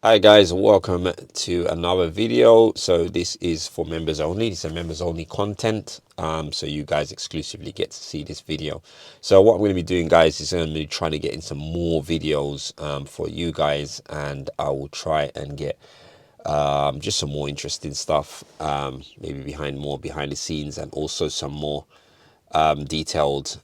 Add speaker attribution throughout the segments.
Speaker 1: Hi guys, welcome to another video. So this is for members only. It's a members only content, so you guys exclusively get to see this video. So what I'm going to be doing, guys, is I'm going to be trying to get in some more videos for you guys, and I will try and get just some more interesting stuff, maybe behind the scenes, and also some more detailed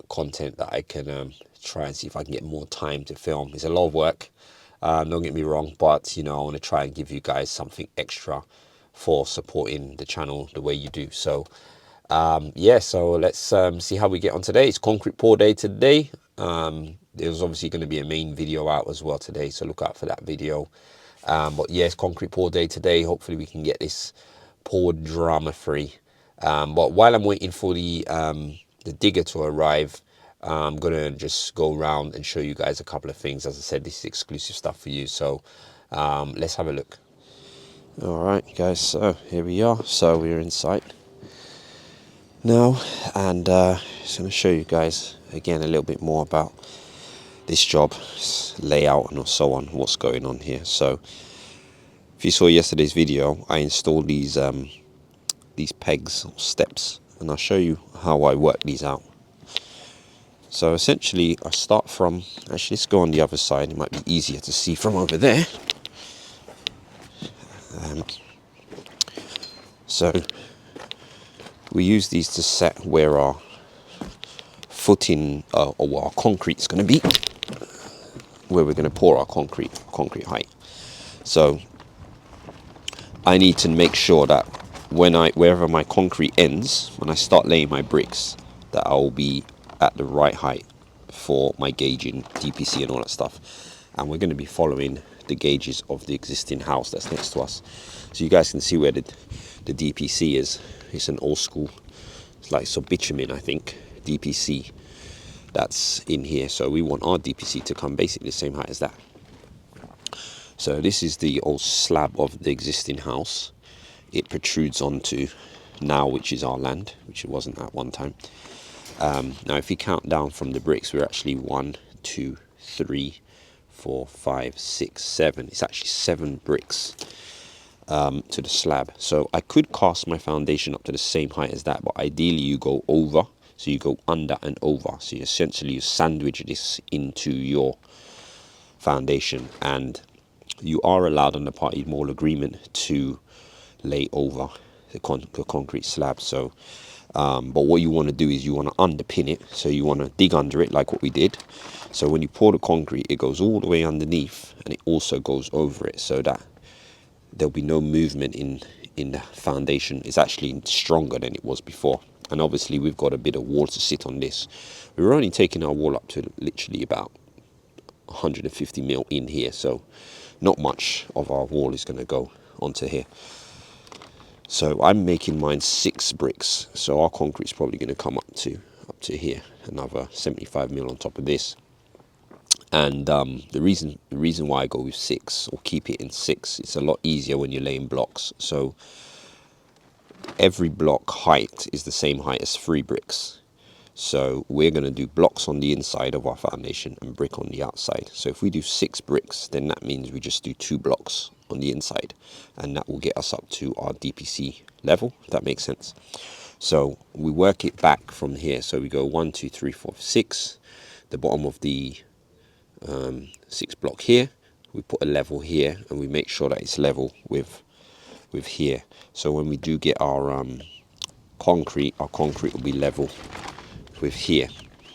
Speaker 1: content that I can try and see if I can get more time to film. It's a lot of work, don't get me wrong, but you know, I want to try and give you guys something extra for supporting the channel the way you do. So yeah, so let's see how we get on today. It's concrete pour day today. There's obviously going to be a main video out as well today, so look out for that video. But yeah, it's concrete pour day today. Hopefully we can get this poured drama free. But while I'm waiting for the digger to arrive, I'm gonna just go around and show you guys a couple of things. As I said, this is exclusive stuff for you, so let's have a look. All right, guys, so here we are. So we're inside now, and just gonna show you guys again a little bit more about this job, layout, and so on, what's going on here. So if you saw yesterday's video, I installed these pegs or steps, and I'll show you how I work these out. So essentially I start from, actually let's go on the other side, it might be easier to see from over there. So we use these to set where our footing or what our concrete's going to be, where we're going to pour our concrete height. So I need to make sure that wherever my concrete ends, when I start laying my bricks, that I'll be at the right height for my gauging, DPC and all that stuff. And we're going to be following the gauges of the existing house that's next to us. So you guys can see where the DPC is. It's an old school, it's like some bitumen, I think, DPC that's in here. So we want our DPC to come basically the same height as that. So this is the old slab of the existing house. It protrudes onto now, which is our land, which it wasn't at one time. Now if you count down from the bricks, we're actually 1, 2, 3, 4, 5, 6, 7. It's actually 7 bricks to the slab. So I could cast my foundation up to the same height as that, but ideally you go over. So you go under and over. So you essentially sandwich this into your foundation, and you are allowed under party mall agreement to lay over the concrete slab. So but what you want to do is you want to underpin it. So you want to dig under it like what we did. So when you pour the concrete, it goes all the way underneath, and it also goes over it, so that there'll be no movement in the foundation. It's actually stronger than it was before. And obviously we've got a bit of wall to sit on this. We were only taking our wall up to literally about 150 mil in here, so not much of our wall is going to go onto here. So I'm making mine 6 bricks, so our concrete's probably going to come up to here, another 75 mil on top of this. And the reason why I go with 6 or keep it in 6, it's a lot easier when you're laying blocks. So every block height is the same height as 3 bricks. So we're going to do blocks on the inside of our foundation and brick on the outside. So if we do 6 bricks, then that means we just do 2 blocks on the inside, and that will get us up to our DPC level, if that makes sense. So we work it back from here. So we go 1, 2, 3, 4, 6. The bottom of the 6 block here, we put a level here, and we make sure that it's level with here. So when we do get our concrete will be level with here.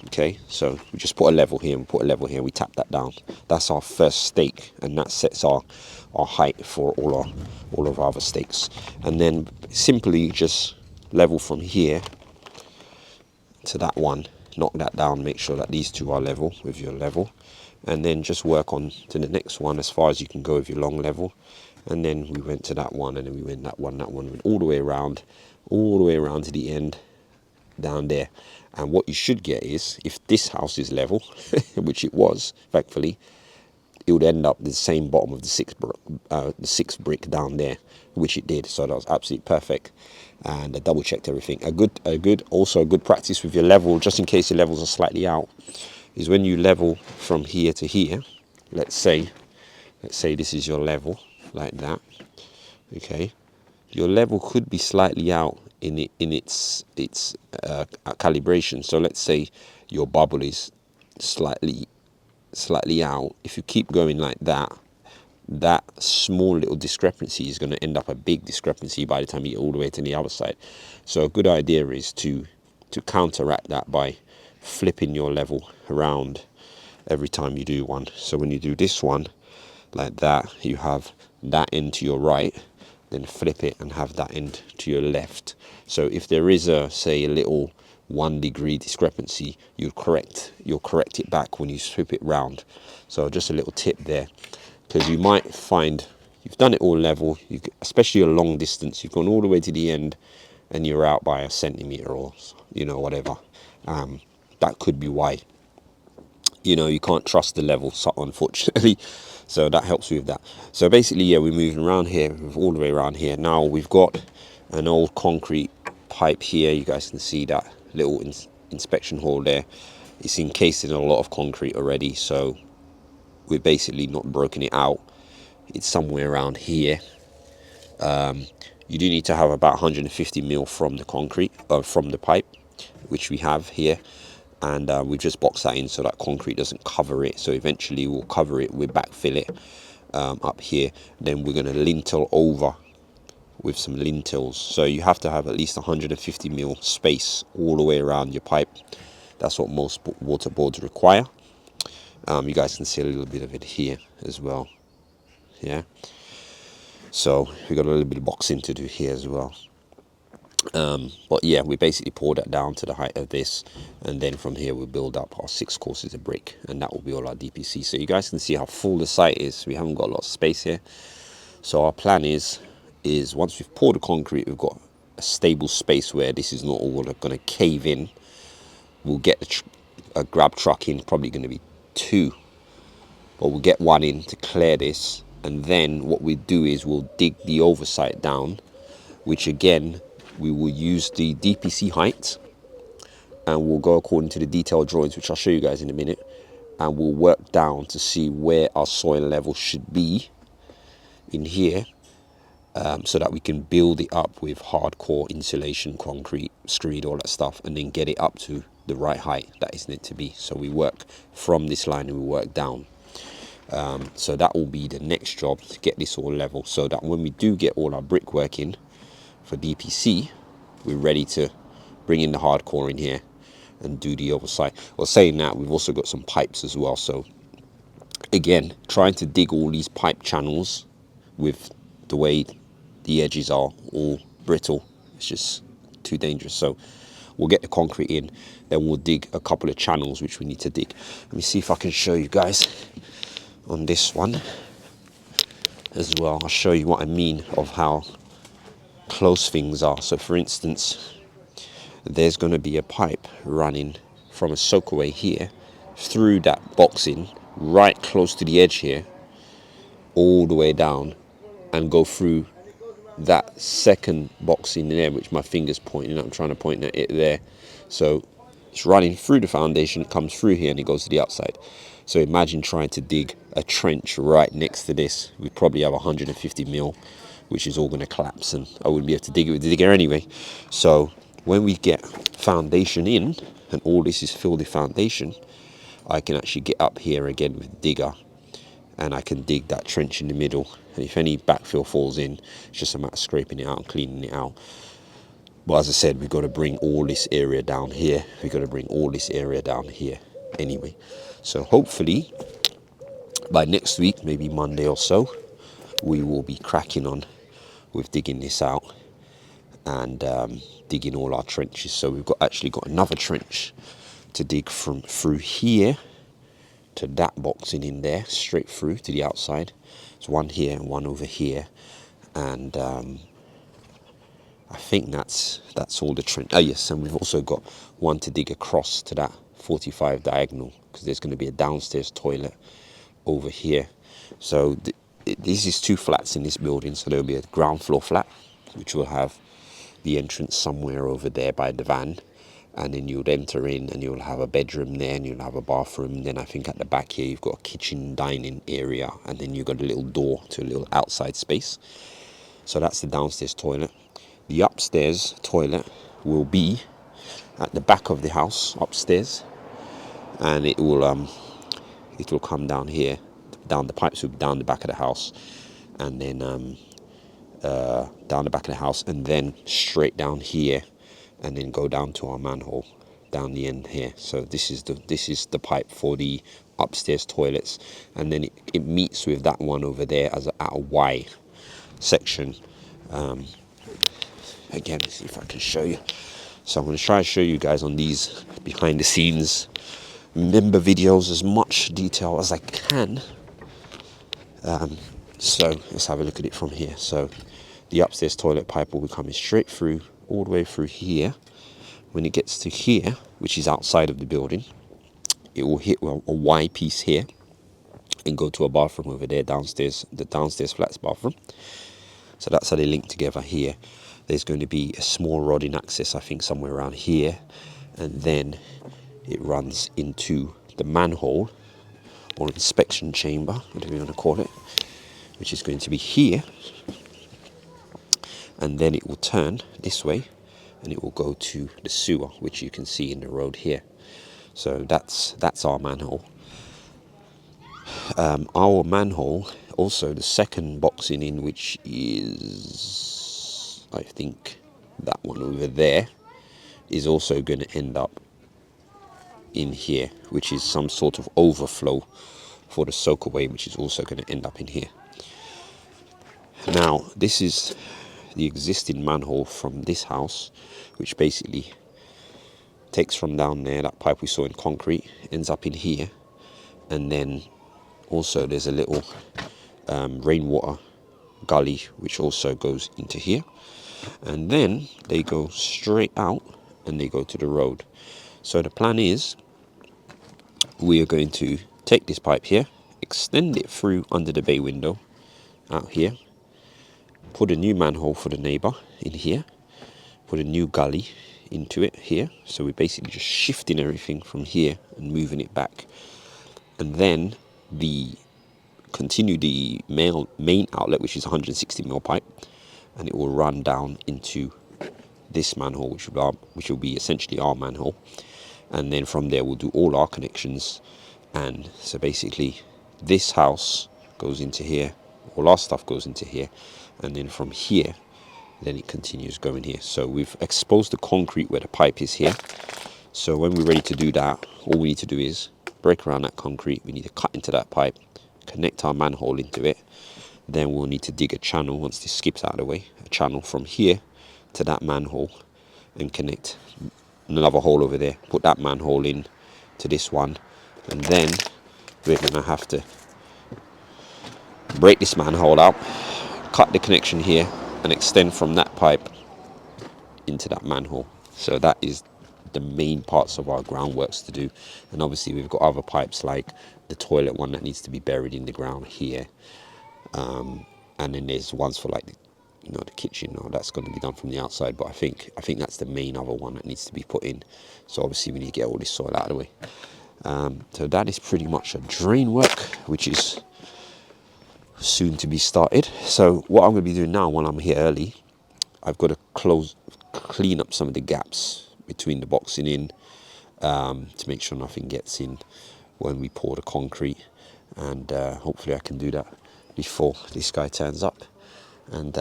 Speaker 1: Okay, so we just put a level here and put a level here, we tap that down. That's our first stake, and that sets our height for all of our other stakes. And then simply just level from here to that one, knock that down, make sure that these two are level with your level, and then just work on to the next one as far as you can go with your long level. And then we went to that one, and then we went that one, went all the way around to the end down there. And what you should get is, if this house is level, which it was, thankfully, it would end up the same bottom of the 6th brick down there, which it did. So that was absolutely perfect, and I double checked everything. Also a good practice with your level, just in case your levels are slightly out, is when you level from here to here. Let's say let's say this is your level, like that. Okay, your level could be slightly out in its calibration. So let's say your bubble is slightly out. If you keep going like that, that small little discrepancy is going to end up a big discrepancy by the time you get all the way to the other side. So a good idea is to counteract that by flipping your level around every time you do one. So when you do this one like that, you have that end to your right, then flip it and have that end to your left. So if there is say a little 1 degree discrepancy, you'll correct it back when you flip it round. So just a little tip there, because you might find you've done it all level, especially a long distance, you've gone all the way to the end and you're out by a centimeter or whatever. That could be why. You can't trust the level, unfortunately. So that helps with that. So basically, yeah, we're moving around here, all the way around here. Now we've got an old concrete pipe here. You guys can see that little inspection hole there. It's encased in a lot of concrete already, so we're basically not broken it out. It's somewhere around here. You do need to have about 150 mil from the concrete, from the pipe, which we have here. And we just box that in so that concrete doesn't cover it. So eventually we'll cover it, we backfill it up here. Then we're going to lintel over with some lintels. So you have to have at least 150 mil space all the way around your pipe. That's what most water boards require. You guys can see a little bit of it here as well. Yeah. So we got a little bit of boxing to do here as well. But yeah, we basically pour that down to the height of this, and then from here we'll build up our 6 courses of brick, and that will be all our DPC. So you guys can see how full the site is. We haven't got a lot of space here. So our plan is once we've poured the concrete, we've got a stable space where this is not all going to cave in. We'll get a grab truck in, probably going to be 2, but we'll get 1 in to clear this, and then what we do is we'll dig the oversight down, which again we will use the DPC height, and we'll go according to the detailed drawings, which I'll show you guys in a minute, and we'll work down to see where our soil level should be in here, so that we can build it up with hardcore insulation, concrete, screed, all that stuff, and then get it up to the right height that is meant to be. So we work from this line and we work down. So that will be the next job, to get this all level, so that when we do get all our brickwork in for DPC, we're ready to bring in the hardcore in here and do the oversight. Well, saying that, we've also got some pipes as well. So again, trying to dig all these pipe channels with the way the edges are all brittle, it's just too dangerous. So we'll get the concrete in, then we'll dig a couple of channels which we need to dig. Let me see if I can show you guys on this one as well. I'll show you what I mean of how close things are. So for instance, there's going to be a pipe running from a soakaway here through that boxing right close to the edge here, all the way down, and go through that second boxing there, which my finger's pointing at. I'm trying to point at it there. So it's running through the foundation, it comes through here, and it goes to the outside. So imagine trying to dig a trench right next to this. We probably have 150 mil, which is all going to collapse, and I wouldn't be able to dig it with the digger anyway. So when we get foundation in and all this is filled with foundation, I can actually get up here again with the digger, and I can dig that trench in the middle. And if any backfill falls in, it's just a matter of scraping it out and cleaning it out. But as I said, we've got to bring all this area down here. We've got to bring all this area down here anyway. So hopefully by next week, maybe Monday or so, we will be cracking on with digging this out and digging all our trenches. So we've actually got another trench to dig from through here to that boxing in there, straight through to the outside. There's one here and one over here, and I think that's all the trench. Oh yes, and we've also got one to dig across to that 45 diagonal, because there's going to be a downstairs toilet over here. So this is 2 flats in this building, so there'll be a ground floor flat which will have the entrance somewhere over there by the van, and then you'll enter in and you'll have a bedroom there, and you'll have a bathroom. Then I think at the back here you've got a kitchen dining area, and then you've got a little door to a little outside space. So that's the downstairs toilet. The upstairs toilet will be at the back of the house upstairs, and it will come down here, down the pipes will be down the back of the house, and then down the back of the house, and then straight down here, and then go down to our manhole down the end here. So this is the pipe for the upstairs toilets, and then it meets with that one over there as at a Y section. Again, let's see if I can show you. So I'm going to try to show you guys on these behind the scenes member videos as much detail as I can. So let's have a look at it from here. So the upstairs toilet pipe will be coming straight through, all the way through here. When it gets to here, which is outside of the building, it will hit a Y piece here and go to a bathroom over there downstairs, the downstairs flats bathroom. So that's how they link together here. There's going to be a small rod in access, I think somewhere around here, and then it runs into the manhole or inspection chamber, whatever you want to call it, which is going to be here, and then it will turn this way and it will go to the sewer, which you can see in the road here. So that's our manhole. Our manhole, also the second boxing in, which is, I think, that one over there, is also going to end up in here, which is some sort of overflow for the soak away, which is also going to end up in here. Now, this is the existing manhole from this house, which basically takes from down there, that pipe we saw in concrete, ends up in here, and then also there's a little rainwater gully which also goes into here, and then they go straight out and they go to the road. So the plan is we are going to take this pipe here, extend it through under the bay window out here, put a new manhole for the neighbour in here, put a new gully into it here. So we're basically just shifting everything from here and moving it back, and then continue the main outlet, which is 160mm pipe, and it will run down into this manhole, which will be essentially our manhole. And then from there we'll do all our connections, and so basically this house goes into here, all our stuff goes into here, and then from here then it continues going here. So we've exposed the concrete where the pipe is here. So when we're ready to do that, all we need to do is break around that concrete. We need to cut into that pipe, connect our manhole into it. Then we'll need to dig a channel, once this skips out of the way, a channel from here to that manhole, and connect another hole over there, put that manhole in to this one, and then we're going to have to break this manhole out, cut the connection here, and extend from that pipe into that manhole. So that is the main parts of our groundworks to do. And obviously we've got other pipes, like the toilet one that needs to be buried in the ground here, and then there's ones for like the kitchen. That's going to be done from the outside, but I think that's the main other one that needs to be put in. So obviously we need to get all this soil out of the way. So that is pretty much a drain work, which is soon to be started. So what I'm going to be doing now, while I'm here early, I've got to clean up some of the gaps between the boxing in, to make sure nothing gets in when we pour the concrete, and hopefully I can do that before this guy turns up, and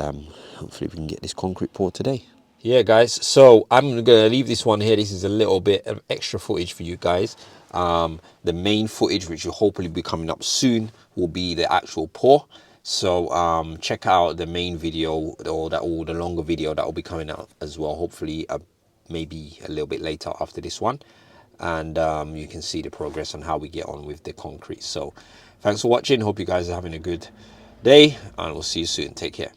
Speaker 1: hopefully we can get this concrete poured today. Yeah guys, so I'm going to leave this one here. This is a little bit of extra footage for you guys. The main footage, which will hopefully be coming up soon, will be the actual pour. So check out the main video, or the longer video that will be coming out as well, hopefully maybe a little bit later after this one, and you can see the progress on how we get on with the concrete. So thanks for watching, hope you guys are having a good day, and we'll see you soon. Take care.